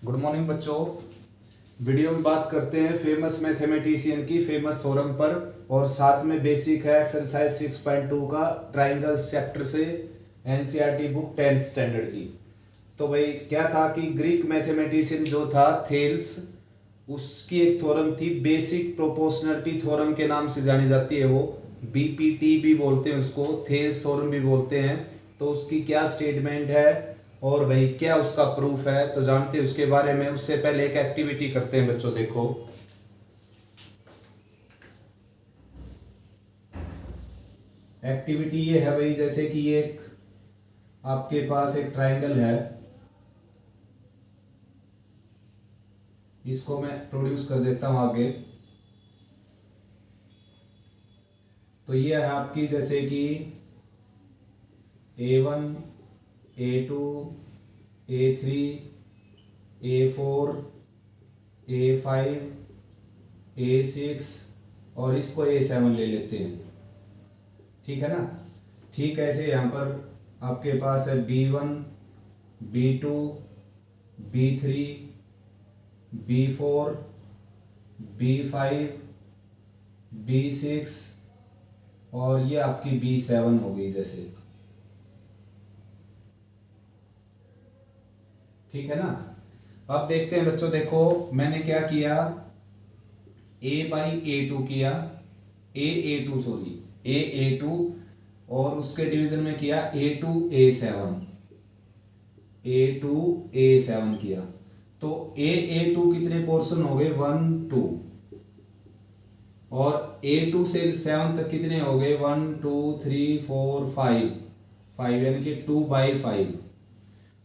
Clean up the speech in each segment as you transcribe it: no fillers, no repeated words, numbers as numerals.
Good morning बच्चों। Video में बात करते हैं फेमस मैथमेटिशियन की फेमस थ्योरम पर और साथ में बेसिक है एक्सरसाइज 6.2 का ट्राइंगल चैप्टर से एनसीईआरटी बुक 10th स्टैंडर्ड की। तो भाई क्या था कि ग्रीक मैथमेटिशियन जो था थेल्स, उसकी एक थ्योरम थी बेसिक प्रोपोर्शनलिटी थ्योरम के नाम से जानी जाती है। वो बीपीटी भी बोलते हैं उसको, थेल्स थ्योरम भी बोलते हैं। तो उसकी क्या स्टेटमेंट है और भाई क्या उसका प्रूफ है तो जानते हैं उसके बारे में। उससे पहले एक एक्टिविटी करते हैं बच्चों। देखो एक्टिविटी ये है भाई, जैसे कि ये एक आपके पास एक ट्राइंगल है, इसको मैं प्रोड्यूस कर देता हूं आगे। तो ये है आपकी जैसे कि A1 A2 A3 A4 A5 A6 और इसको A7 ले लेते हैं, ठीक है ना। ठीक ऐसे यहाँ पर आपके पास है B1 B2 B3 B4 B5 B6 और ये आपकी B7 हो गई जैसे, ठीक है ना। अब देखते हैं बच्चों, देखो मैंने क्या किया, A/A2 किया, A सॉरी A और उसके डिवीजन में किया A2 A7 किया। तो A2 कितने पोर्शन हो गए, 1 2 और A2 से 7 तक कितने हो गए, 1 2 3 4 5 यानी कि 2/5।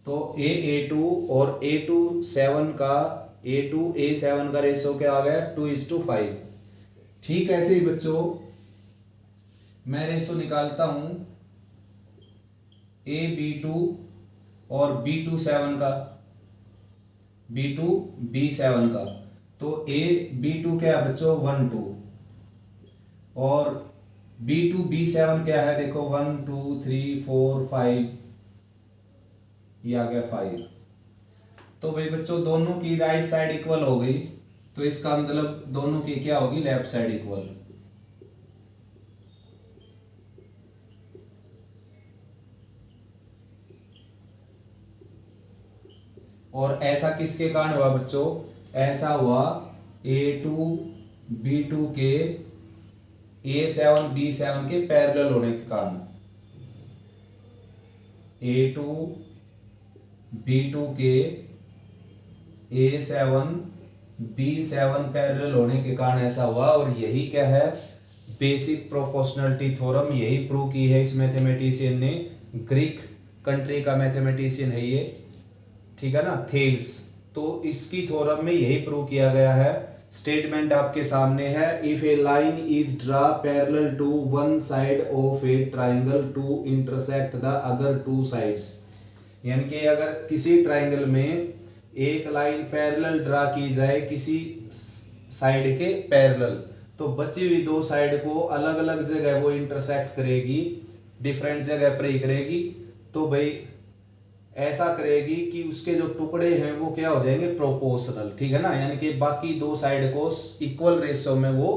तो A2 और A7 का A7 का रेशो क्या आ गया, 2:5। ठीक ऐसे ही बच्चों मैं रेशो निकालता हूं AB2 और B7 का, B7 का। तो AB2 क्या है बच्चों, 1 2 और B7 क्या है, देखो 1 2 3 4 5, ये आ गया 5। तो भाई बच्चों दोनों की राइट साइड इक्वल हो गई, तो इसका मतलब दोनों की क्या होगी, लेफ्ट साइड इक्वल। और ऐसा किसके कारण हुआ बच्चों, ऐसा हुआ A2 B2 के A7 B7 के पैरेलल होने के कारण। A2 B2 के A7 B7 पैरेलल होने के कारण ऐसा हुआ। और यही क्या है, बेसिक प्रोपोर्शनलिटी थ्योरम, यही प्रूव की है इस मैथमेटिशियन ने। ग्रीक कंट्री का मैथमेटिशियन है ये, ठीक है ना, थेल्स। तो इसकी थ्योरम में यही प्रूव किया गया है। स्टेटमेंट आपके सामने है, if a line is draw parallel to one side of a triangle to intersect the other two sides. यानी कि अगर किसी ट्राइंगल में एक लाइन पैरेलल ड्रा की जाए किसी साइड के पैरेलल, तो बची हुई दो साइड को अलग अलग जगह वो इंटरसेक्ट करेगी, डिफरेंट जगह पर ही करेगी। तो भाई ऐसा करेगी कि उसके जो टुकड़े हैं वो क्या हो जाएंगे, प्रोपोर्शनल, ठीक है ना। यानी कि बाकी दो साइड को इक्वल रेशियो में वो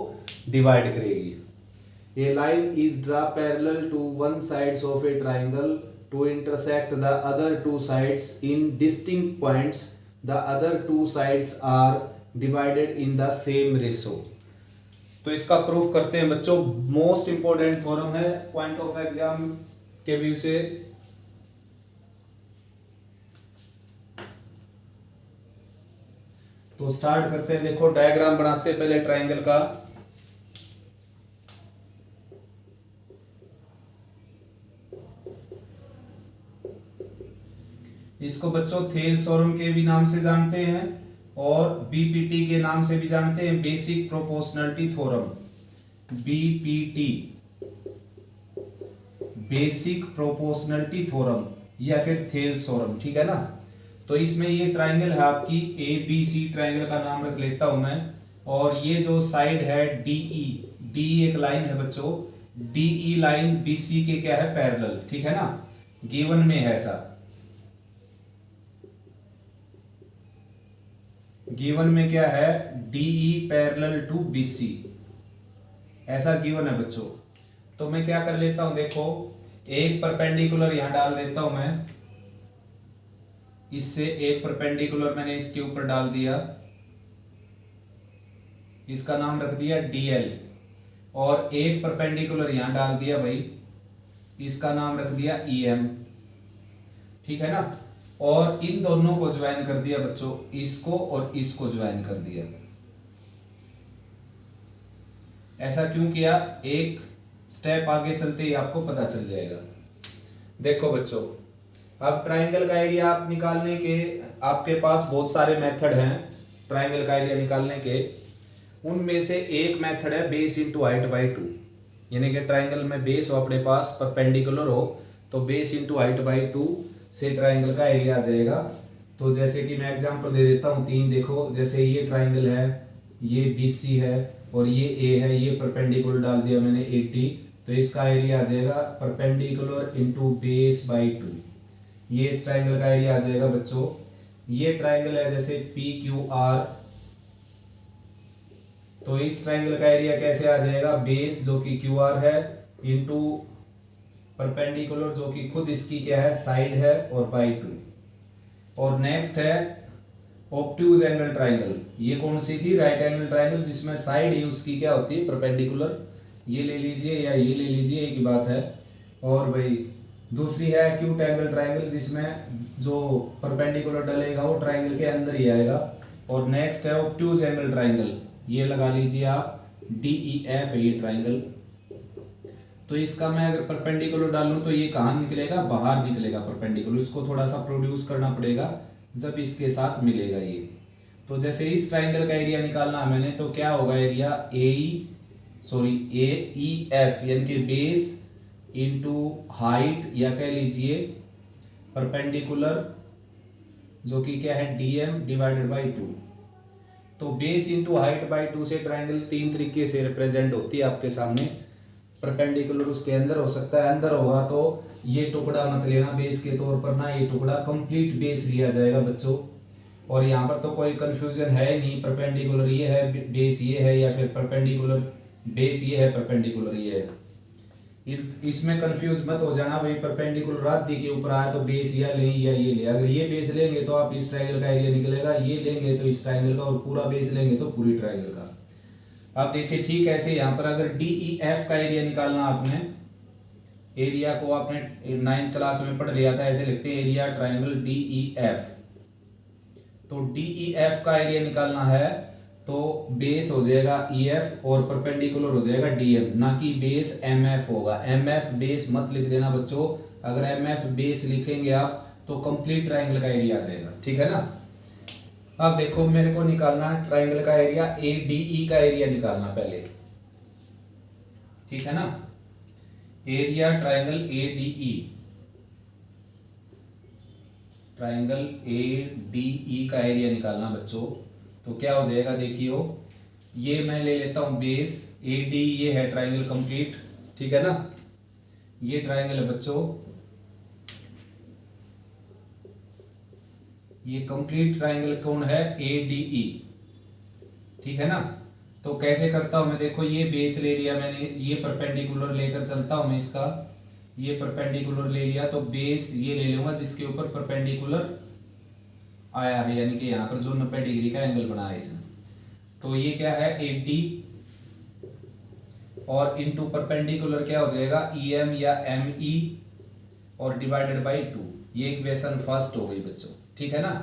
डिवाइड करेगी। A line is draw parallel to one sides of a triangle to intersect the other two sides in distinct points, the other two sides are divided in the same ratio. तो इसका proof करते हैं बच्चों। Most important theorem है point of exam के view से। तो start करते हैं, देखो डायग्राम बनाते हैं पहले ट्राइंगल का। इसको बच्चों थेल्स थ्योरम के भी नाम से जानते हैं और बीपीटी के नाम से भी जानते हैं, basic proportionality theorem, BPT basic proportionality theorem या फिर थेल्स थ्योरम, ठीक है ना। तो इसमें ये ट्राइंगल है आपकी ABC, ट्राइंगल का नाम रख लेता हूं मैं। और ये जो साइड है DE एक लाइन है बच्चों, DE लाइन BC के क्या है, पैरेलल, ठीक है ना, गिवन में है ऐसा। गिवन में क्या है, डीई पैरेलल टू बीसी, ऐसा गिवन है बच्चों। तो मैं क्या कर लेता हूं, देखो एक परपेंडिकुलर यहां डाल देता हूं मैं, इससे एक परपेंडिकुलर मैंने इसके ऊपर डाल दिया, इसका नाम रख दिया डीएल, और एक परपेंडिकुलर यहां डाल दिया भाई, इसका नाम रख दिया ईएम, ठीक है ना। और इन दोनों को ज्वाइन कर दिया बच्चों, इसको और इसको ज्वाइन कर दिया। ऐसा क्यों किया, एक स्टेप आगे चलते ही आपको पता चल जाएगा। देखो बच्चों, अब ट्राइंगल का एरिया आप निकालने के, आपके पास बहुत सारे मेथड हैं ट्राइंगल का एरिया निकालने के। उनमें से एक मेथड है base into height by two, यानी कि ट्राइंगल में बेस हो अपने पास, परपेंडिकुलर हो, तो base into height by two से ट्राइंगल का एरिया आ जाएगा। तो जैसे कि मैं एग्जांपल दे देता हूँ तीन, देखो जैसे ये ट्राइंगल है, ये BC है और ये A है, ये परपेंडिकुलर डाल दिया मैंने 80, तो इसका एरिया आ जाएगा perpendicular into base by two, ये इस ट्राइंगल का एरिया आ जाएगा बच्चों। ये ट्राइंगल है जैसे PQR, तो इस ट्राइंगल का एरिया कैसे आ जाएगा, बेस जो कि QR है इंटू परपेंडिकुलर जो कि खुद इसकी क्या है, साइड है, और बाई टू। और नेक्स्ट है ऑब्ट्यूज एंगल ट्राइंगल, ये कौन सी थी, राइट एंगल ट्राइंगल, जिसमें साइड ही उसकी क्या होती है, परपेंडिकुलर, ये ले लीजिए या ये ले लीजिए, एक ही बात है। और भाई दूसरी है एक्यूट एंगल ट्राइंगल, जिसमें जो परपेंडिकुलर डलेगा वो ट्राइंगल के अंदर ही आएगा। और नेक्स्ट है ऑब्ट्यूज एंगल ट्राइंगल, ये लगा लीजिए आप, DEF है ये ट्राइंगल। तो इसका मैं अगर परपेंडिकुलर डालूं तो ये कहाँ निकलेगा, बाहर निकलेगा परपेंडिकुलर, इसको थोड़ा सा प्रोड्यूस करना पड़ेगा जब इसके साथ मिलेगा ये। तो जैसे इस ट्राइंगल का एरिया निकालना है मैंने, तो क्या होगा एरिया, AEF यानी कि बेस इंटू हाइट, या कह लीजिए परपेंडिकुलर जो कि क्या है DM डिवाइडेड बाई 2। तो बेस इंटू हाइट बाई 2 से ट्राइंगल तीन तरीके से रिप्रेजेंट होती है आपके सामने। परपेंडिकुलर उसके अंदर हो सकता है, अंदर होगा तो ये टुकड़ा मत लेना बेस के तौर पर ना, ये टुकड़ा कंप्लीट बेस लिया जाएगा बच्चों। और यहाँ पर तो कोई कंफ्यूजन है नहीं, परपेंडिकुलर ये है, बेस ये है, या फिर परपेंडिकुलर बेस ये है, परपेंडिकुलर ये है। इसमें कंफ्यूज मत हो जाना भाई, परपेंडिकुलर राधि के ऊपर आया तो बेस या ले या ये ले, अगर ये बेस लेंगे तो आप इस ट्राइंगल का एरिया निकलेगा, ये लेंगे तो इस ट्राइंगल का, और पूरा बेस लेंगे तो पूरी ट्राइंगल का। आप देखिए ठीक ऐसे यहाँ पर अगर DEF का एरिया निकालना, आपने एरिया को आपने 9th क्लास में पढ़ लिया था, ऐसे लिखते हैं एरिया ट्राइंगल DEF। तो DEF का एरिया निकालना है तो बेस हो जाएगा EF और परपेंडिकुलर हो जाएगा DM, ना कि बेस MF होगा। MF बेस मत लिख देना बच्चों, अगर MF बेस लिखेंगे आप तो कंप्लीट ट्राइंगल का एरिया आ जाएगा, ठीक है ना। अब देखो मेरे को निकालना है ट्राइंगल का एरिया, ADE का एरिया निकालना पहले, ठीक है ना। Area triangle ADE, triangle ADE का एरिया निकालना बच्चों। तो क्या हो जाएगा, देखियो ये मैं ले लेता हूं बेस, AD ये है ट्राइंगल कंप्लीट, ठीक है ना। ये ट्राइंगल है बच्चों, ये कंप्लीट ट्राइंगल कौन है, ADE, ठीक है ना। तो कैसे करता हूं मैं, देखो ये बेस ले लिया मैंने, ये परपेंडिकुलर लेकर चलता हूं मैं इसका, ये परपेंडिकुलर ले लिया तो बेस ये ले लूंगा जिसके ऊपर परपेंडिकुलर आया है, यानी कि यहाँ पर जो 90 डिग्री का एंगल बना है इसमें। तो ये क्या है 80, और इनटू परपेंडिकुलर क्या हो जाएगा EM या ME, और डिवाइडेड बाई 2। ये इक्वेशन फर्स्ट हो गई बच्चों, ठीक है ना,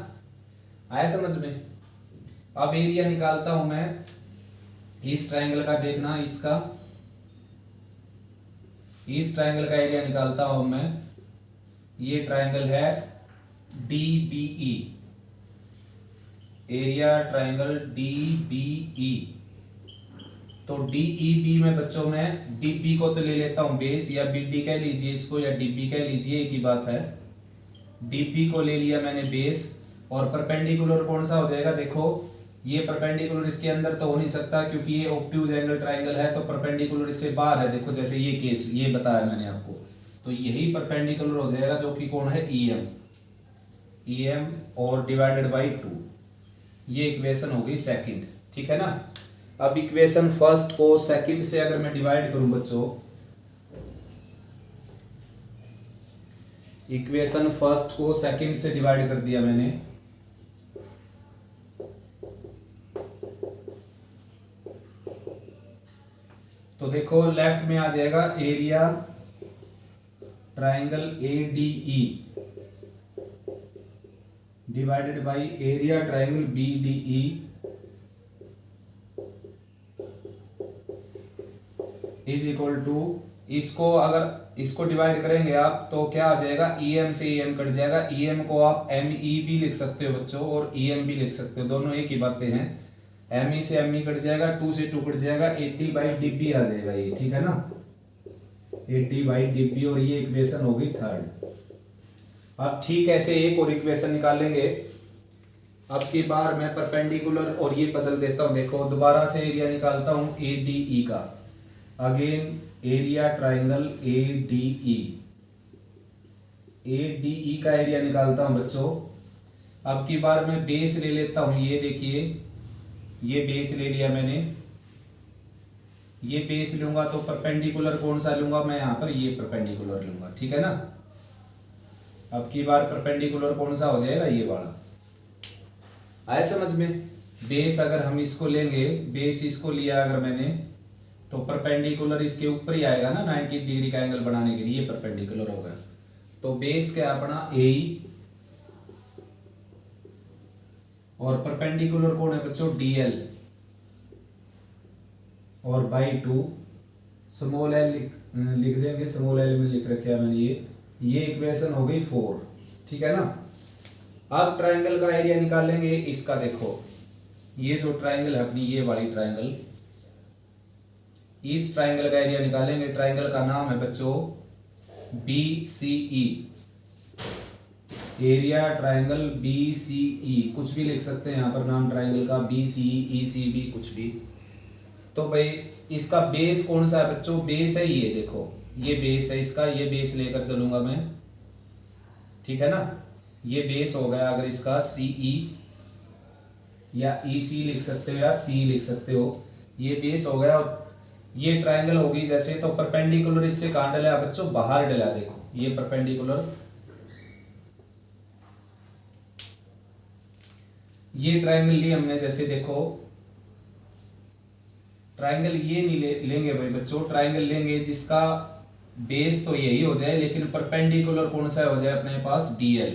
आया समझ में। अब एरिया निकालता हूं मैं इस ट्राइंगल का, देखना इसका, इस ट्राइंगल का एरिया निकालता हूं मैं। ये ट्राइंगल है DBE, एरिया ट्राइंगल DBE। तो DEB में बच्चों में DB को तो ले लेता हूं बेस, या BD कह लीजिए इसको, या DB कह लीजिए, एक ही बात है। DB को ले लिया मैंने बेस, और परपेंडिकुलर कौन सा हो जाएगा, देखो ये परपेंडिकुलर इसके अंदर तो हो नहीं सकता क्योंकि ये ऑब्ट्यूज एंगल ट्राइंगल है, तो परपेंडिकुलर इससे बाहर है। देखो जैसे ये केस ये बताया मैंने आपको, तो यही परपेंडिकुलर हो जाएगा जो कि कौन है EM और डिवाइडेड बाई 2। ये इक्वेशन हो गई सेकंड, ठीक है ना। अब इक्वेशन फर्स्ट को सेकंड से अगर मैं डिवाइड करूं बच्चों, इक्वेशन फर्स्ट को सेकंड से डिवाइड कर दिया मैंने, तो देखो लेफ्ट में आ जाएगा area triangle ADE divided by area triangle BDE is equal to, इसको अगर इसको डिवाइड करेंगे आप तो क्या आ जाएगा, EM से EM कट जाएगा। EM को आप ME भी लिख सकते हो बच्चों और EM भी लिख सकते हो, दोनों एक ही बातें हैं। ME से ME कट जाएगा, 2 से 2 कट जाएगा, 80/DB आ जाएगा ये, ठीक है ना, 80/DB। और ये इक्वेशन हो गई थर्ड। अब ठीक ऐसे एक और इक्वेशन निकालेंगे। अब की बार मैं परपेंडिकुलर और ये बदल देता हूं, देखो दोबारा से एरिया निकालता हूं ADE का, अगेन एरिया ट्राइंगल ADE का एरिया निकालता हूं बच्चों। अब की बार मैं बेस ले लेता हूं, ये देखिए ये बेस ले लिया मैंने, ये बेस लूंगा तो परपेंडिकुलर कौन सा लूंगा मैं यहाँ पर, ये परपेंडिकुलर लूंगा, ठीक है ना। अब की बार परपेंडिकुलर कौन सा हो जाएगा, ये वाला। आए समझ में। बेस अगर हम इसको लेंगे, बेस इसको लिया अगर मैंने, तो परपेंडिकुलर इसके ऊपर ही आएगा ना, 90 डिग्री का एंगल बनाने के लिए, ये परपेंडिकुलर होगा। तो बेस क्या अपना AE और परपेंडिकुलर कौन है बच्चों, DL और बाई 2 स्मॉल l लिख देंगे, स्मॉल l में लिख रखा है मैंने ये इक्वेशन हो गई 4, ठीक है ना। अब ट्राइंगल का एरिया निकालेंगे इसका, देखो ये जो ट्राइंगल है अपनी, ये वाली ट्राइंगल, इस ट्राइंगल का एरिया निकालेंगे। ट्राइंगल का नाम है बच्चों BCE, एरिया ट्राइंगल BCE, कुछ भी लिख सकते हैं यहाँ पर नाम ट्राइंगल का, BCE ECB कुछ भी। तो भाई इसका बेस कौन सा है बच्चों, बेस है ये, देखो ये बेस है इसका, ये बेस लेकर चलूंगा मैं, ठीक है ना। ये बेस हो गया अगर इसका CE या EC लिख सकते हो या C लिख सकते हो, ये बेस हो गया। और ये ट्राइंगल होगी जैसे, तो परपेंडिकुलर इससे कहां डला बच्चों, बाहर डला, देखो ये परपेंडिकुलर, ये ट्राइंगल ली हमने जैसे, देखो ट्राइंगल ये नहीं लेंगे भाई बच्चों, ट्राइंगल लेंगे जिसका बेस तो यही हो जाए, लेकिन परपेंडिकुलर कौन सा हो जाए अपने पास, DL,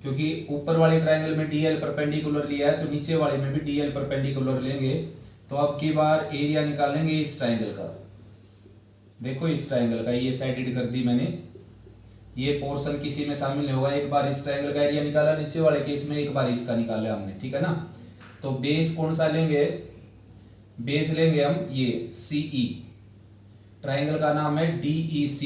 क्योंकि ऊपर वाली ट्राइंगल में DL परपेंडिकुलर लिया है, तो नीचे वाले में भी DL परपेंडिकुलर लेंगे। तो अब की बार एरिया निकालेंगे इस ट्राइंगल का, देखो इस ट्राइंगल का, ये साइडेड कर दी मैंने, ये पोर्शन किसी में शामिल नहीं होगा। एक बार इस ट्राइंगल का एरिया निकाला नीचे वाले केस में, एक बार इसका निकाला हमने, ठीक है ना। तो बेस कौन सा लेंगे, बेस लेंगे हम ये CE, ट्राइंगल का नाम है DEC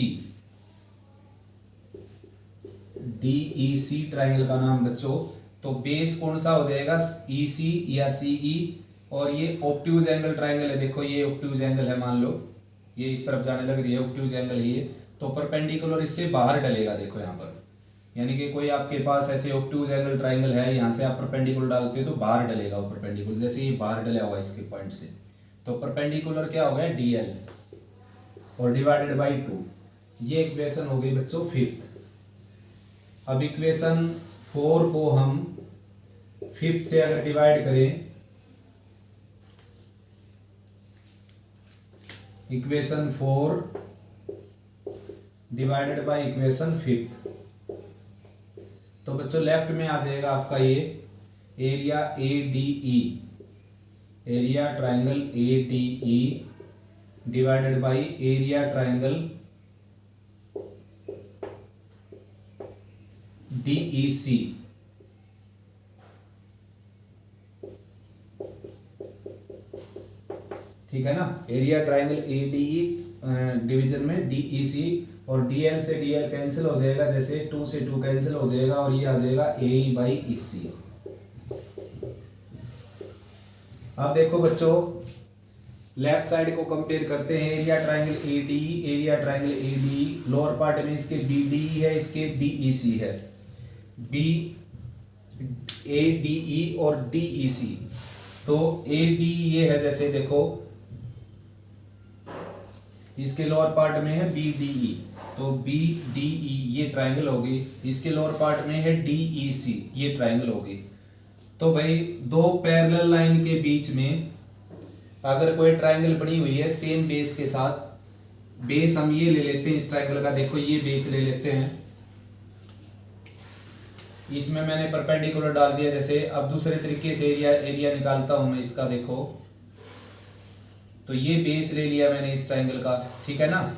ट्राइंगल का नाम बच्चों। तो बेस कौन सा हो जाएगा, EC या CE। और ये ऑब्ट्यूज एंगल ट्राइंगल है, देखो ये ऑब्ट्यूज एंगल है, मान लो ये इस तरफ जाने लग रही है, ऑब्ट्यूज एंगल है ये, तो परपेंडिकुलर इससे बाहर डलेगा, देखो यहाँ पर, यानी कि कोई आपके पास ऐसे ऑब्ट्यूज एंगल ट्राइंगल है, यहाँ से आप परपेंडिकुलर डालते हो तो बाहर डलेगा वो परपेंडिकुलर, जैसे ये बाहर डला हुआ इसके पॉइंट से, तो परपेंडिकुलर क्या हो गया, DL और डिवाइडेड बाई 2। ये इक्वेशन हो गई बच्चों 5th। अब इक्वेशन 4 को हम 5th से अगर डिवाइड करें, equation 4 divided by equation 5th, तो बच्चों लेफ्ट में आ जाएगा आपका ये area ADE, area triangle ADE divided by area triangle DEC। ठीक है ना, एरिया ट्राइंगल ADE डिवीजन में DEC, और DL से DL कैंसिल हो जाएगा, जैसे 2 से 2 कैंसिल हो जाएगा, और ये आ जाएगा AE/EC। अब देखो बच्चों लेफ्ट साइड को कंपेयर करते हैं, area triangle ADE, area triangle ADE, lower part में इसके BDE है, इसके DEC है। ADE और DEC। तो ADE ये है, जैसे देखो इसके लोअर पार्ट में है BDE, तो BDE ये ट्रायंगल होगी। इसके लोअर पार्ट में है DEC, ये ट्रायंगल होगी। तो भाई दो पैरेलल लाइन के बीच में अगर कोई ट्रायंगल बनी हुई है सेम बेस के साथ, बेस हम ये ले लेते हैं इस ट्रायंगल का, देखो ये बेस ले लेते हैं, इसमें मैंने परपेंडिकुलर डाल दिया। जैसे अब दूसरे तरीके से एरिया निकालता हूं मैं इसका, देखो तो ये बेस ले लिया मैंने इस ट्रायंगल का, ठीक है ना,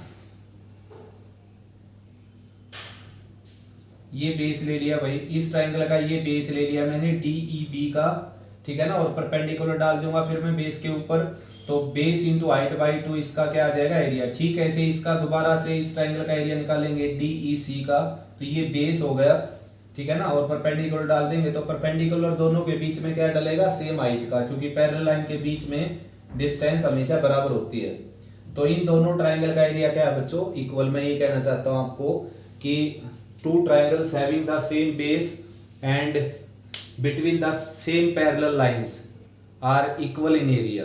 ये बेस ले लिया भाई इस ट्रायंगल का, ये बेस ले लिया मैंने DEB का, ठीक है ना, और परपेंडिकुलर डाल दूंगा फिर मैं बेस के ऊपर, तो बेस इंटू हाइट बाई 2 इसका क्या आ जाएगा एरिया। ठीक है, ऐसे इसका दोबारा से इस ट्रायंगल का एरिया निकालेंगे DEC का, तो ये बेस हो गया, ठीक है ना, और परपेंडिकुलर डाल देंगे तो परपेंडिकुलर दोनों के बीच में क्या डलेगा, सेम हाइट का, क्योंकि पैरेलल लाइन के बीच में डिस्टेंस हमेशा बराबर होती है। तो इन दोनों ट्रायंगल का एरिया क्या है बच्चों, इक्वल। मैं ये कहना चाहता हूं आपको कि two triangles having the same base and between the same parallel lines are equal in area,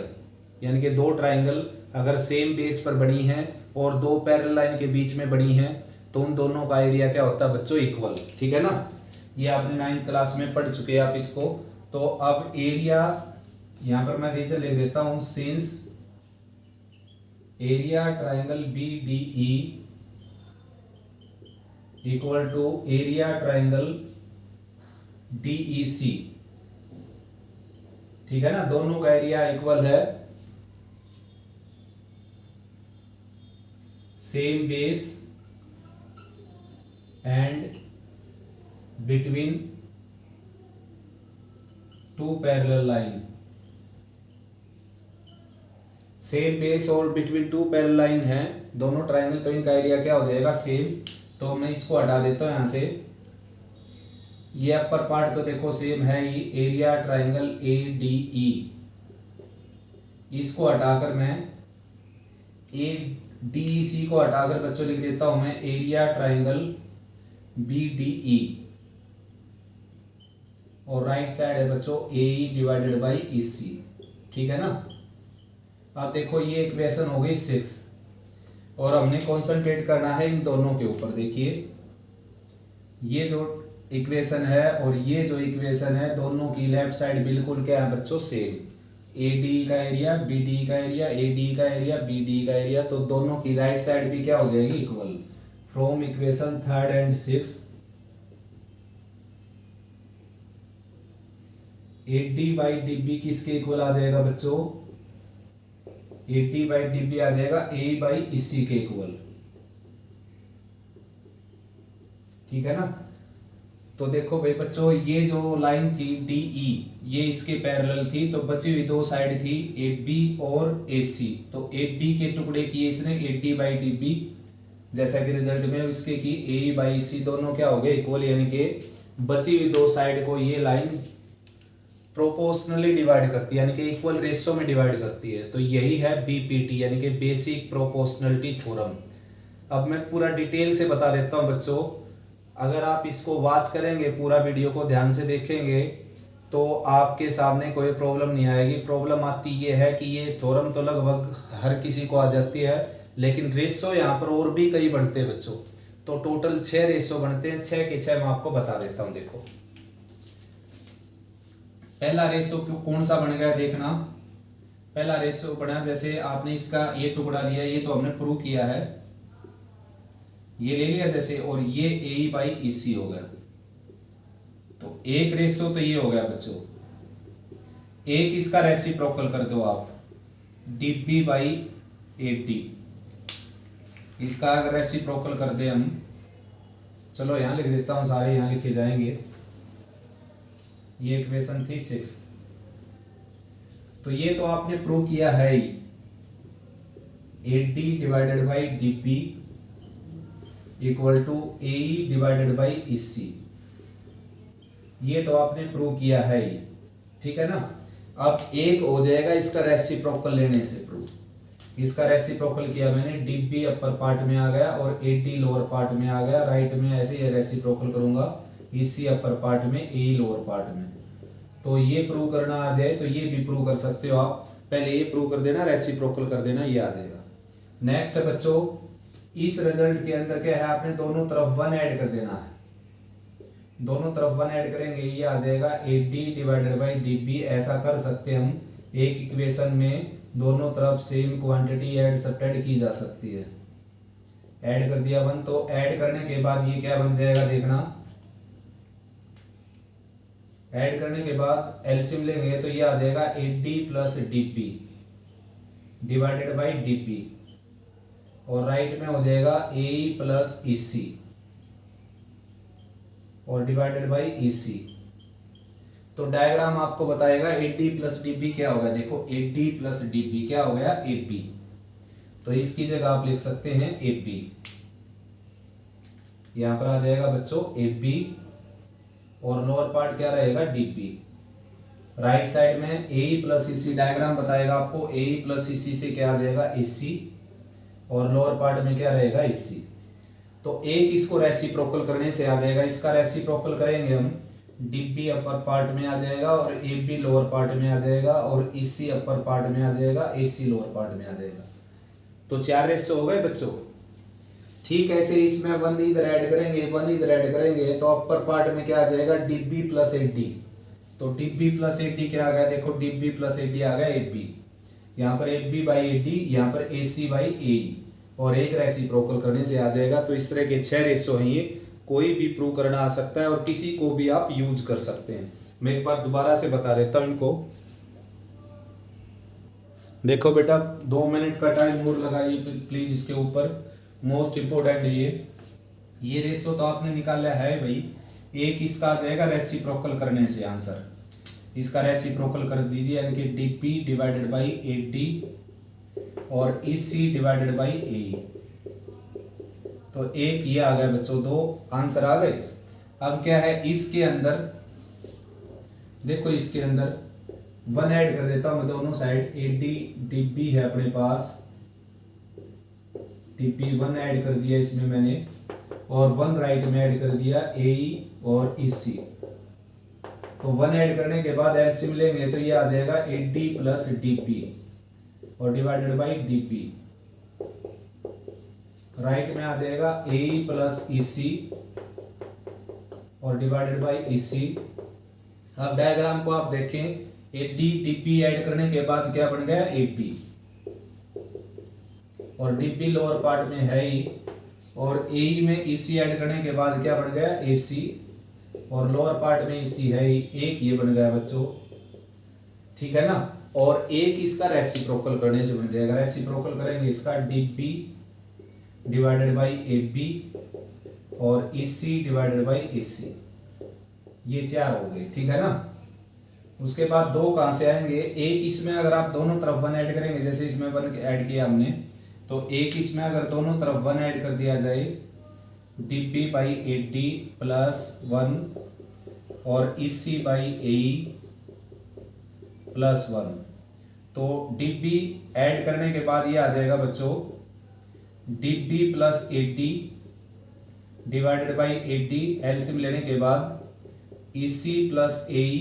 यानी कि दो ट्रायंगल अगर सेम बेस पर बनी हैं और दो पैरेलल लाइन के बीच में बनी हैं तो उन दोनों का एरिया क्या होता है बच्चों, इक्वल, ठीक है ना। ये आपने 9th क्लास में पढ़ चुके हैं आप इसको। तो अब एरिया यहां पर मैं रीजन ले देता हूं, since area triangle BDE equal to area triangle DEC, ठीक है ना, दोनों का एरिया इक्वल है, same base and between two parallel line, same base और बिटवीन टू पैरेलल लाइन है दोनों ट्रायंगल, तो इनका एरिया क्या हो जाएगा, सेम। तो मैं इसको हटा देता हूं यहां से, ये अपर पार्ट तो देखो सेम है ही, एरिया ट्रायंगल ADE, इसको हटाकर मैं DEC को हटाकर बच्चों लिख देता हूं मैं एरिया ट्रायंगल BDE, और राइट साइड है बच्चों AE डिवाइडेड बाई EC, ठीक है ना। अब देखो ये इक्वेशन हो गई 6 और हमने कॉन्सेंट्रेट करना है इन दोनों के ऊपर। देखिए ये जो इक्वेशन है और ये जो इक्वेशन है, दोनों की लेफ्ट साइड बिल्कुल क्या है बच्चों, सेम। ADE का एरिया, BDE का एरिया, ADE का एरिया, BDE का एरिया, तो दोनों की राइट साइड भी क्या हो जाएगी, equal. From equation 3rd and 6th, AD by DB किसके इक्वल आ जाएगा बच्चों, AD बाई DB आ जाएगा A बाई EC के इक्वल, ठीक है ना। तो देखो भाई बच्चों ये जो लाइन थी DE, ये इसके पैरेलल थी, तो बची हुई दो साइड थी AB और AC, तो AB के टुकड़े किए इसने AD बाई DB, जैसा कि रिजल्ट में इसके की AE बाई EC, दोनों क्या हो गए, इक्वल, यानी कि बची हुई दो साइड को ये लाइन प्रोपोर्शनली डिवाइड करती है, यानी कि इक्वल रेशियो में डिवाइड करती है। तो यही है BPT, यानी कि बेसिक प्रोपोर्शनलिटी थ्योरम। अब मैं पूरा डिटेल से बता देता हूं बच्चों, अगर आप इसको वॉच करेंगे, पूरा वीडियो को ध्यान से देखेंगे तो आपके सामने कोई प्रॉब्लम नहीं आएगी। प्रॉब्लम आती ये है कि ये थ्योरम तो लगभग हर किसी को आ जाती है, लेकिन रेशियो यहाँ पर और भी कई बढ़ते हैं बच्चों। तो टोटल 6 रेशियो बनते हैं, 6 के 6 मैं आपको बता देता हूँ। देखो पहला रेशियो कौन सा बन गया, देखना। पहला रेशियो बना, जैसे आपने इसका ये टुकड़ा लिया, ये तो हमने प्रूव किया है, ये ले लिया जैसे, और ये AE बाई EC हो गया, तो एक रेशियो तो ये हो गया बच्चों। एक इसका रेसिप्रोकल कर दो आप, DB बाई AD, इसका अगर रेसिप्रोकल कर दे हम, चलो यहां लिख देता हूं, सारे यहां लिखे जाएंगे। ये इक्वेशन थी 6, तो ये तो आपने प्रूव किया है ही, AD divided by DB equal to AE divided by EC, ये तो आपने प्रूव किया है ही, ठीक है ना। अब एक हो जाएगा इसका रेसिप्रोकल लेने से प्रूव। इसका रेसिप्रोकल किया मैंने, DB अपर पार्ट में आ गया और AD लोअर पार्ट में आ गया, राइट में ऐसे ये रेसिप्रोकल करूंगा, EC अपर पार्ट में, AE लोअर पार्ट में, तो ये प्रूव करना आ जाए तो ये भी प्रूव कर सकते हो आप। पहले ये प्रूव कर देना, रेसिप्रोकल कर देना, ये आ जाएगा। नेक्स्ट है बच्चों, इस रिजल्ट के अंदर क्या है, आपने दोनों तरफ 1 ऐड कर देना है। दोनों तरफ 1 ऐड करेंगे, ये आ जाएगा 8d डिवाइडेड बाई db। ऐसा कर सकते हम, एक इक्वेशन में दोनों तरफ सेम क्वांटिटी ऐड सब्ट्रैक्ट की जा सकती है। ऐड कर दिया 1, तो ऐड करने के बाद ये क्या बन जाएगा देखना। ऐड करने के बाद एलसीएम लेंगे तो ये आ जाएगा 8d plus dp divided by dp, और राइट में हो जाएगा ae प्लस ec और डिवाइडेड बाई ec। तो डायग्राम आपको बताएगा 8d प्लस dp क्या होगा। देखो 8d प्लस dp क्या हो गया, ap। तो इसकी जगह आप लिख सकते हैं ap। यहां पर आ जाएगा बच्चों ap, और लोअर पार्ट क्या रहेगा, dp। राइट साइड में ae प्लस ec डायग्राम बताएगा आपको। ae प्लस ec से क्या आ जाएगा, ac, और लोअर पार्ट में क्या रहेगा, ac। तो एक इसको रेसिप्रोकल करने से आ जाएगा, इसका रेसिप्रोकल करेंगे हम, dp अपर पार्ट में आ जाएगा और ab लोअर पार्ट में आ जाएगा और ec अपर पार्ट में आ जाएगा, ac लोअर पार्ट में आ जाएगा। तो 4 रेशो हो गए बच्चों। ठीक ऐसे इसमें 1 इधर ऐड करेंगे, 1 इधर ऐड करेंगे, तो अपर पार्ट में क्या आ जाएगा, db प्लस 8d। तो db प्लस 8d क्या आ गया, देखो db प्लस 8d आ गया ab। यहाँ पर 8b बाई 8d, यहाँ पर ac बाई ae, और एक रेसिप्रोकल करने से आ जाएगा। तो इस तरह के 6 रेशो हैं, ये कोई भी प्रूव करना आ सकता है और किसी को भी आप यूज कर सकते हैं। मैं एक बार दोबारा से बता देता हूं इनको। देखो बेटा 2 मिनट का टाइम और लगाइए प्लीज इसके ऊपर, मोस्ट इंपोर्टेंट है ये रेशो तो आपने निकाला है भाई। एक इसका आ जाएगा रेसिप्रोकल करने से आंसर, इसका रेसिप्रोकल कर दीजिए, यानी कि dp डिवाइडेड बाई 8d और ec डिवाइडेड बाई ae। तो एक ये आ गया बच्चों, 2 आंसर आ गए। अब क्या है इसके अंदर, देखो इसके अंदर 1 ऐड कर देता हूं मैं दोनों साइड। 8d dp है अपने पास, dp 1 ऐड कर दिया इसमें मैंने, और 1 राइट में ऐड कर दिया ae और ec। तो 1 ऐड करने के बाद एलसीएम लेंगे तो ये आ जाएगा 8d प्लस dp और डिवाइडेड बाई dp। राइट में आ जाएगा ae प्लस ec और डिवाइडेड बाई ec। अब डायग्राम को आप देखें, 8d dp ऐड करने के बाद क्या बन गया, ap, और dp लोअर पार्ट में है ही, और ae में ec ऐड करने के बाद क्या बन गया, ac, और लोअर पार्ट में ec है ही, एक ये बन गया बच्चों। ठीक है ना। और एक इसका रेसिप्रोकल करने से बन जाएगा, रेसिप्रोकल करेंगे इसका dp डिवाइडेड बाई ab और ec डिवाइडेड बाई ac। ये 4 हो गए, ठीक है ना। उसके बाद 2 कहां से आएंगे, एक इसमें अगर आप दोनों तरफ 1 ऐड करेंगे, जैसे इसमें 1 ऐड किया हमने, तो एक इसमें अगर दोनों तरफ 1 ऐड कर दिया जाए, dp बाई 8d प्लस 1 और ec बाई ae प्लस 1। तो dp ऐड करने के बाद ये आ जाएगा बच्चों dp plus 8d divided by 8d, LCM लेने के बाद ec plus ae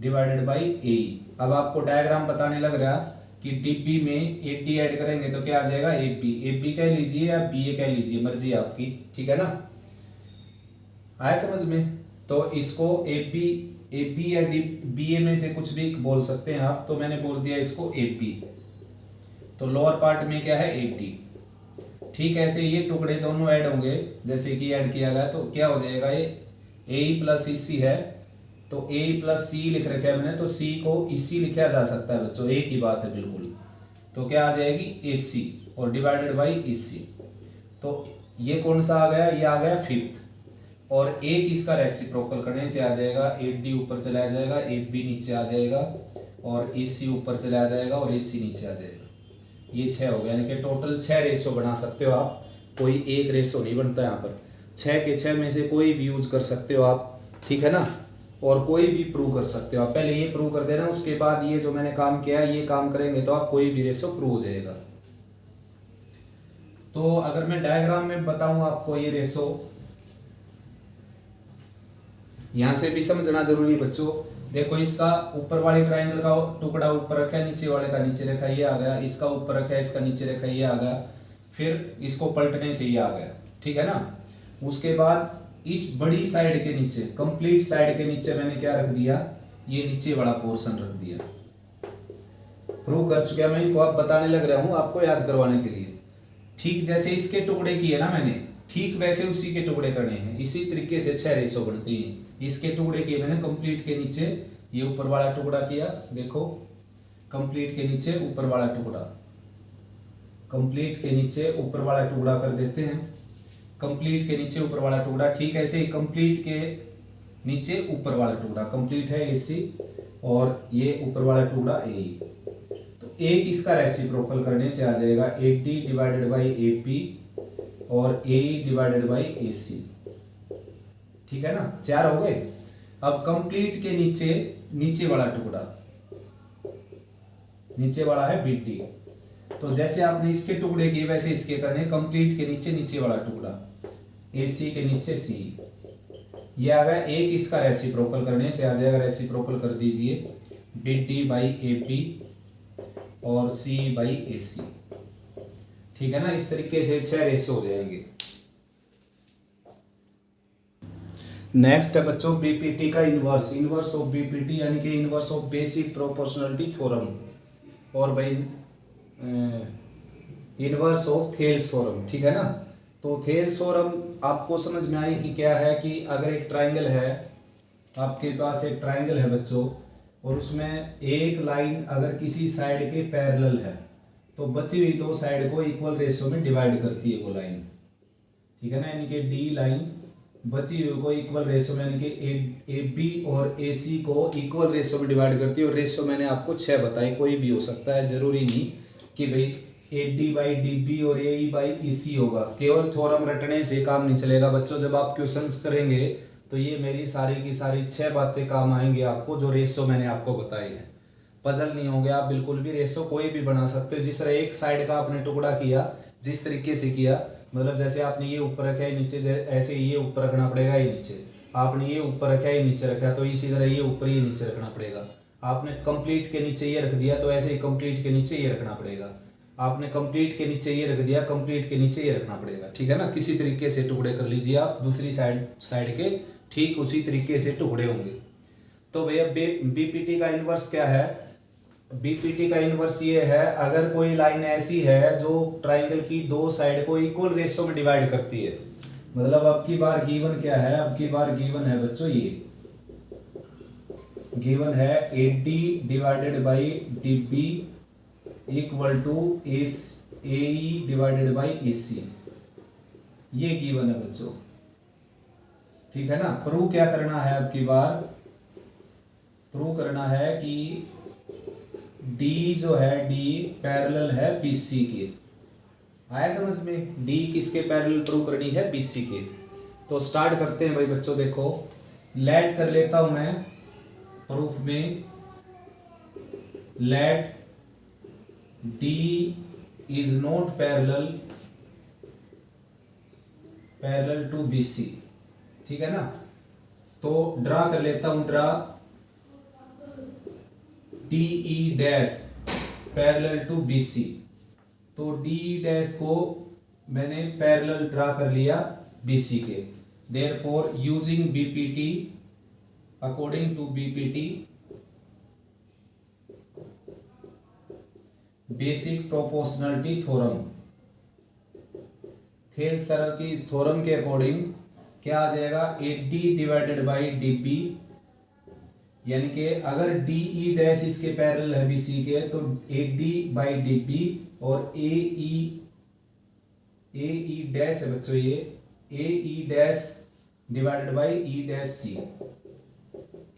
divided by ae। अब आपको डायग्राम बताने लग रहा कि dp में 8d ऐड करेंगे तो क्या आ जाएगा, ab कह लीजिए या ba कह लीजिए, मर्जी आपकी, ठीक है ना। आया समझ में। तो इसको ab या ba में से कुछ भी बोल सकते हैं आप, तो मैंने बोल दिया इसको ab। तो लोअर पार्ट में क्या है, 8d। ठीक ऐसे ये टुकड़े दोनों ऐड होंगे, जैसे कि ऐड किया गया, तो क्या हो जाएगा, ये ae प्लस ec है, तो a प्लस c लिख रखा है मैंने, तो c को ec लिखा जा सकता है बच्चों, एक ही बात है बिल्कुल। तो क्या आ जाएगी, ac और डिवाइडेड बाई ec। तो ये कौन सा आ गया, ये आ गया 5th। और एक इसका रेसिप्रोकल करने से आ जाएगा, 8d ऊपर चला जाएगा, 8b नीचे आ जाएगा, और ac ऊपर चला जाएगा और ac नीचे आ जाएगा। ये 6 हो गया, यानी कि टोटल 6 रेशो बना सकते हो आप, कोई एक रेशो नहीं बनता यहाँ पर। 6 के 6 में से कोई भी यूज कर सकते हो आप, ठीक है ना, और कोई भी प्रूव कर सकते हो आप। पहले ये प्रूव कर देना, उसके बाद ये जो मैंने काम किया है ये काम करेंगे तो आप कोई भी रेशो प्रूव हो जाएगा। तो अगर मैं डायग्राम में बताऊं आपको, ये रेशो यहाँ से भी समझना जरूरी है बच्चों। देखो इसका ऊपर वाले ट्रायंगल का टुकड़ा ऊपर रखा है, नीचे वाले का नीचे रखा है, ये आ गया। इसका ऊपर रखा है, इसका नीचे रखा है, ये आ गया। फिर इसको पलटने से ये आ गया, ठीक है ना। उसके बाद इस बड़ी साइड के नीचे, कंप्लीट साइड के नीचे मैंने क्या रख दिया, ये नीचे वाला पोर्शन रख दिया। प्रूव कर चुका मैं इनको, आप बताने लग रहा हूं आपको याद करवाने के लिए। ठीक जैसे इसके टुकड़े किए ना मैंने, ठीक वैसे उसी के टुकड़े करने हैं। इसी तरीके से 6 रेशो बनती हैं। इसके टुकड़े किए मैंने कंप्लीट के नीचे, ये ऊपर वाला टुकड़ा किया, देखो कंप्लीट के नीचे ऊपर वाला टुकड़ा, कंप्लीट के नीचे ऊपर वाला टुकड़ा कर देते हैं। कंप्लीट के नीचे ऊपर वाला टुकड़ा, ठीक है। ऐसे ही कंप्लीट के नीचे ऊपर वाला टुकड़ा, कंप्लीट है AC और ये ऊपर वाला टुकड़ा AE। तो एक इसका रेसिप्रोकल करने से आ जाएगा AD डिवाइडेड बाई AP और AE डिवाइडेड बाई AC, ठीक है ना। 4 हो गए। अब कंप्लीट के नीचे वाला टुकड़ा, नीचे वाला है BD। तो जैसे आपने इसके टुकड़े किए वैसे इसके करने। कंप्लीट के नीचे वाला टुकड़ा AC के नीचे C, ये आ गया। एक इसका रेसिप्रोकल करने से आ जाएगा, रेसिप्रोकल कर दीजिए BD बाई AP और C बाई AC, ठीक है ना। इस तरीके से 6 रेशो हो जाएंगे। नेक्स्ट है बच्चों BPT का इनवर्स, इनवर्स ऑफ BPT यानी कि inverse of basic proportionality theorem, और भाई इनवर्स ऑफ थेल्स थ्योरम, ठीक है ना। तो थेल्स थ्योरम आपको समझ में आई कि क्या है, कि अगर एक ट्रायंगल है, आपके पास एक ट्रायंगल है बच्चों, और उसमें एक लाइन अगर किसी साइड के पैरेलल है तो बची हुई 2 साइड को इक्वल रेशियो में डिवाइड करती है वो लाइन, ठीक है ना। यानी कि D लाइन बची हुई को इक्वल रेशियो में, यानी कि AB और AC को इक्वल रेशियो में डिवाइड करती है। और रेशियो मैंने आपको 6 बताई, कोई भी हो सकता है, जरूरी नहीं कि भाई AD बाई DB और AE बाई EC होगा। केवल थ्योरम रटने से काम नहीं चलेगा बच्चों। जब आप क्वेश्चंस करेंगे तो ये मेरी सारी की सारी 6 बातें काम आएंगे आपको, जो रेशियो मैंने आपको बताई है। पजल नहीं होंगे आप बिल्कुल भी, रेशियो कोई भी बना सकते हो। जिस तरह एक साइड का आपने टुकड़ा किया, जिस तरीके से किया, मतलब जैसे आपने ये ऊपर रखा है नीचे, ऐसे ये ऊपर रखना पड़ेगा, ये नीचे। आपने ये ऊपर रखा है, ये नीचे रखा है, तो इसी तरह ये ऊपर ये नीचे रखना पड़ेगा। आपने कंप्लीट के नीचे ये रख दिया, तो ऐसे ही कंप्लीट के नीचे ये रखना पड़ेगा। आपने कंप्लीट के नीचे ये रख दिया, कंप्लीट के नीचे ये रखना पड़ेगा, ठीक है ना। किसी तरीके से टुकड़े कर लीजिए आप, दूसरी साइड के ठीक उसी तरीके से टुकड़े होंगे। तो भैया BPT का इनवर्स क्या है? BPT का इनवर्स ये है, अगर कोई लाइन ऐसी है जो ट्राइंगल की 2 साइड को इक्वल रेशियो में डिवाइड करती है। मतलब अब की बार गिवन क्या है, अब की बार गिवन है बच्चों, ये गिवन है AD divided by DB equal to AE divided by AC, ये गिवन है बच्चों, ठीक है ना। प्रूव क्या करना है, अब की बार प्रूव करना है कि D जो है, D पैरेलल है BC के। आया समझ में? D किसके पैरेलल प्रूव करनी है? BC के। तो स्टार्ट करते हैं भाई बच्चों। देखो लेट कर लेता हूं मैं प्रूफ में, let D is not parallel to BC, ठीक है ना। तो ड्रा कर लेता हूं, draw DE dash parallel to BC। तो DE डैश को मैंने पैरेलल ड्रा कर लिया BC के। Therefore using BPT, according to BPT basic proportionality theorem, Thales की थ्योरम के अकॉर्डिंग क्या आ जाएगा, AD डिवाइडेड बाई DB, यानी कि अगर DE डैश इसके पैरेलल है BC के, तो AD बाई DB और AE डैश है बच्चों, ये AE dash divided by E dash C,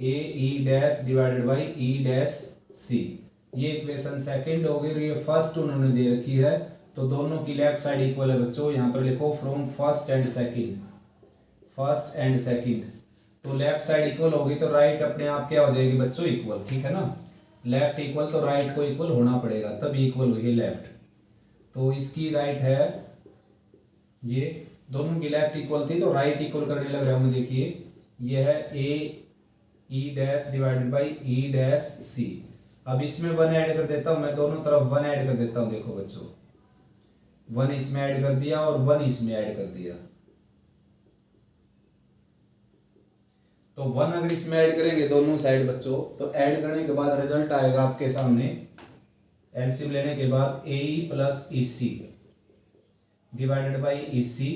AE dash divided by E dash C। ये इक्वेशन सेकंड हो गई और ये फर्स्ट उन्होंने दे रखी है। तो दोनों की लेफ्ट साइड इक्वल है बच्चों। यहाँ पर लिखो from first and second, first and second. तो लेफ्ट साइड इक्वल होगी तो राइट अपने आप क्या हो जाएगी बच्चों, इक्वल, ठीक है ना। लेफ्ट इक्वल तो राइट को इक्वल होना पड़ेगा, तभी इक्वल हुई लेफ्ट। तो इसकी राइट है, ये दोनों की लेफ्ट इक्वल थी तो राइट इक्वल करने लग रहा हूँ। देखिए ये है A E dash divided by E dash C. अब इसमें 1 ऐड कर देता हूं मैं, दोनों तरफ 1 ऐड कर देता हूं। देखो बच्चों 1 इसमें ऐड कर दिया और 1 इसमें ऐड कर दिया। तो 1 अगर इसमें ऐड करेंगे दोनों साइड बच्चों, तो ऐड करने के बाद रिजल्ट आएगा आपके सामने। एलसीएम लेने के बाद A plus E C divided by E C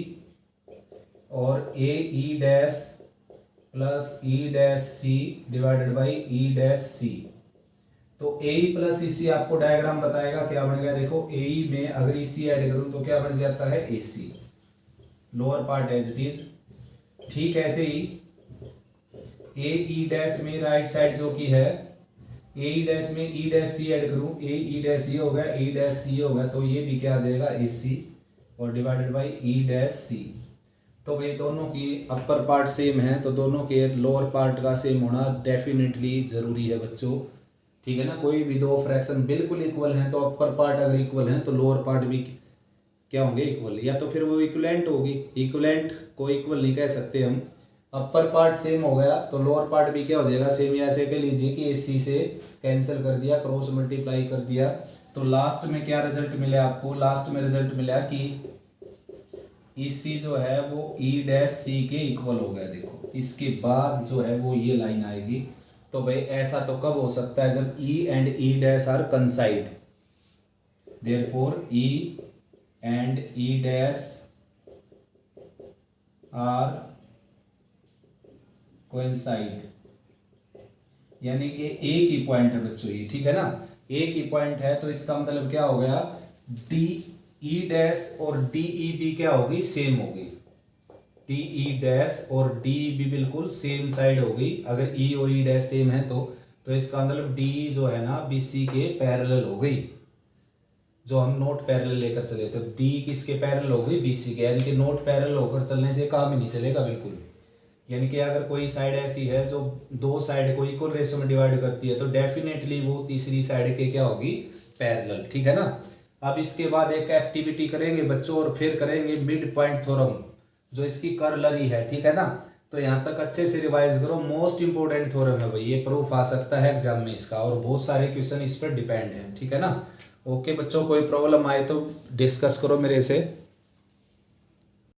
और A E dash plus E dash C divided by E dash C. तो ए प्लस ई सी आपको डायग्राम बताएगा क्या बनेगा। देखो ए में अगर ई सी ऐड करूं तो क्या बन जाता है A C, lower part as it is. ठीक ऐसे ही ए ई डैश में राइट साइड जो की है, ए ई डैश में ई डैश सी ऐड करूं, ए ई डैश सी हो गया, ए डैश सी हो गया, तो ये भी क्या आ जाएगा ए सी और divided by E dash C. तो भाई दोनों की अपर पार्ट सेम है, तो दोनों के लोअर पार्ट का सेम होना डेफिनेटली जरूरी है बच्चों। ठीक है ना, कोई भी दो फ्रैक्शन बिल्कुल इक्वल हैं तो अपर पार्ट अगर इक्वल हैं तो लोअर पार्ट भी क्या होंगे इक्वल, या तो फिर वो इक्वलेंट होगी। इक्वलेंट को इक्वल नहीं कह सकते हम। अपर पार्ट सेम हो गया तो लोअर पार्ट भी क्या हो जाएगा सेम। या ऐसे कह लीजिए कि एसी से कैंसिल कर दिया, क्रॉस मल्टीप्लाई कर दिया, तो लास्ट में क्या रिजल्ट मिला आपको। लास्ट में रिजल्ट मिला कि ईसी जो है वो ई डैश सी के इक्वल हो गया। देखो इसके बाद जो है वो ये लाइन आएगी। तो भाई ऐसा तो कब हो सकता है जब E and E dash are coincide. Therefore E and E dash are coincide, यानी कि एक ही पॉइंट है बच्चों ये। ठीक है ना, एक ही पॉइंट है, तो इसका मतलब क्या हो गया डी ई डैश और डी ई बी क्या होगी सेम होगी। डी ई डैश और डी ई बी बिल्कुल सेम साइड होगी। अगर ई और ई डैश सेम है तो इसका मतलब डी जो है ना बी सी के पैरेलल हो गई। जो हम नोट पैरेलल लेकर चले तो डी किसके पैरेलल हो गई बी सी के, यानी कि नोट पैरेलल होकर चलने से काम ही नहीं चलेगा बिल्कुल। यानी कि अगर कोई साइड ऐसी है जो दो साइड को इक्वल रेशो में डिवाइड करती है तो डेफिनेटली वो तीसरी साइड के क्या होगी पैरेलल। ठीक है ना। अब इसके बाद एक एक्टिविटी करेंगे बच्चों और फिर करेंगे मिड पॉइंट थ्योरम जो इसकी कर्लरी है। ठीक है ना, तो यहाँ तक अच्छे से रिवाइज करो। मोस्ट इंपोर्टेंट थ्योरम है भाई, ये प्रूफ आ सकता है एग्जाम में इसका, और बहुत सारे क्वेश्चन इस पर डिपेंड है। ठीक है ना। ओके बच्चों, कोई प्रॉब्लम आए तो डिस्कस करो मेरे से।